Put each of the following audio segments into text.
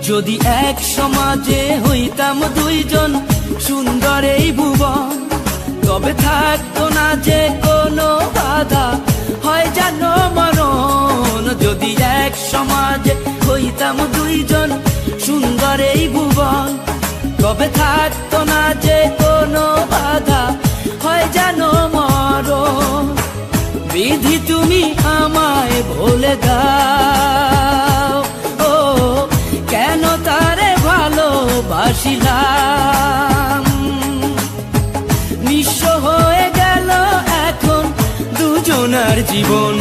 যদি এক সমাজে হইতাম দুইজন সুন্দর এই ভুবন, তবে থাকতো না যে কোনো বাধা, হয় জানো মরণ। যদি এক সমাজে হইতাম দুইজন সুন্দর এই ভুবন, তবে থাকতো না যে কোনো বাধা, হয় জানো মরণ। বিধি তুমি আমায় ভুলে দাও, ও কেন তারে ভালোবাসিলাম। নিঃস্ব হয়ে গেল এখন দুজনার জীবন।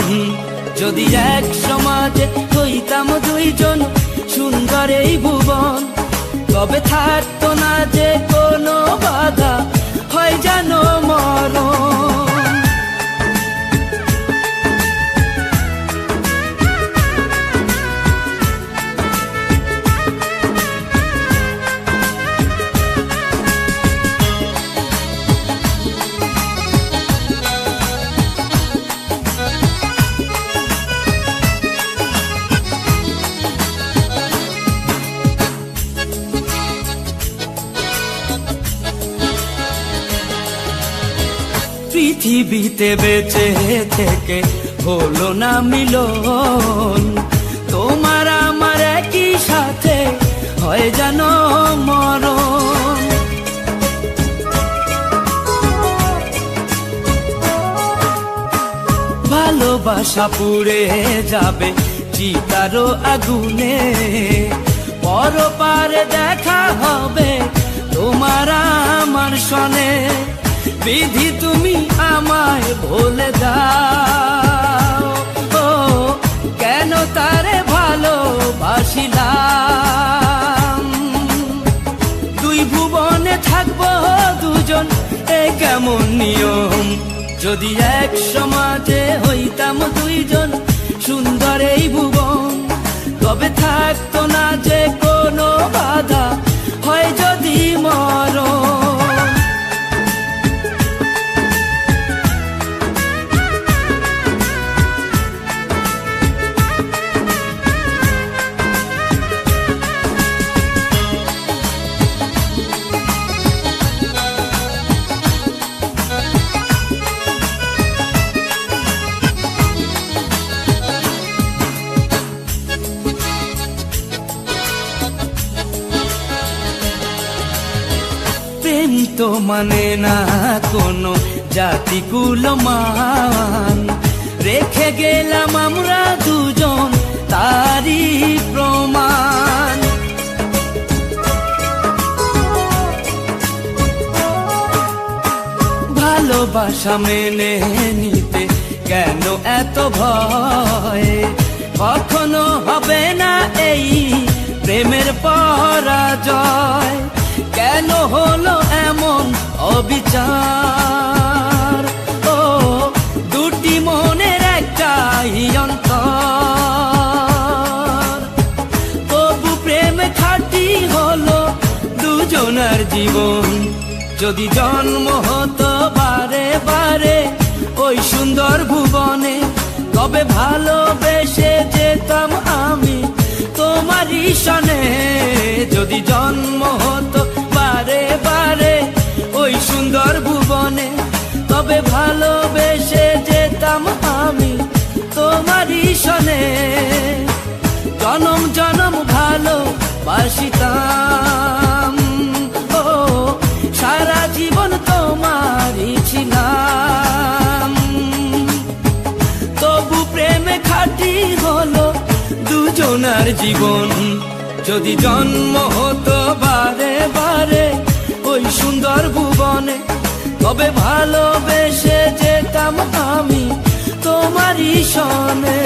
যদি এক সমাজে হইতাম দুইজন সুন্দর এই ভুবন, তবে থাকতো না যে কোনো বাধা, হয় জানো মরণ। পৃথিবীতে বেঁচে থেকে হলো না মিলন, তোমার আমার একই সাথে হয় জানো মরণ। ভালোবাসা পুড়ে যাবে চিতারো আগুনে, পরপারে দেখা হবে তোমার আমার সনে। বিধি তুমি আমায় ভুলে দাও, ও কেন তারে ভালোবাসিলাম। দুই ভুবনে থাকবো দুজন, এ কেমন নিয়ম। যদি এক সমাজে হইতাম দুইজন সুন্দর এই ভুবন, তবে থাকতো না যে কোনো বাধা, হয় যদি মরণ। প্রেম তো মানে না কোনো জাতি কুলমান, রেখে গেলাম আমরা দুজন তারই প্রমাণ। ভালোবাসা মেনে নিতে কেন এত ভয়, কখনো হবে না এই প্রেমের পরাজয়। কেন হলো এমন অবিচার, ও দুটি মনের একটাই অন্তর। তবু প্রেম খাঁটি হলো দুজনার জীবন। যদি জন্ম হতো বারে বারে ওই সুন্দর ভুবনে, তবে ভালোবেসে যেতাম আমি তোমারই সনে। যদি জন্ম হতো বারে বারে ওই সুন্দর ভুবনে, তবে ভালোবেসে যেতাম আমি তোমারই সনে। জনম জনম ভালোবাসিতাম, ও সারা জীবন তোমারই ছিলাম। তবু প্রেমে খাঁটি হলো দুজনার জীবন। যদি জন্ম হতো বারে বারে ওই সুন্দর ভুবনে, তবে ভালোবেসে যেতাম আমি তোমারই সনে।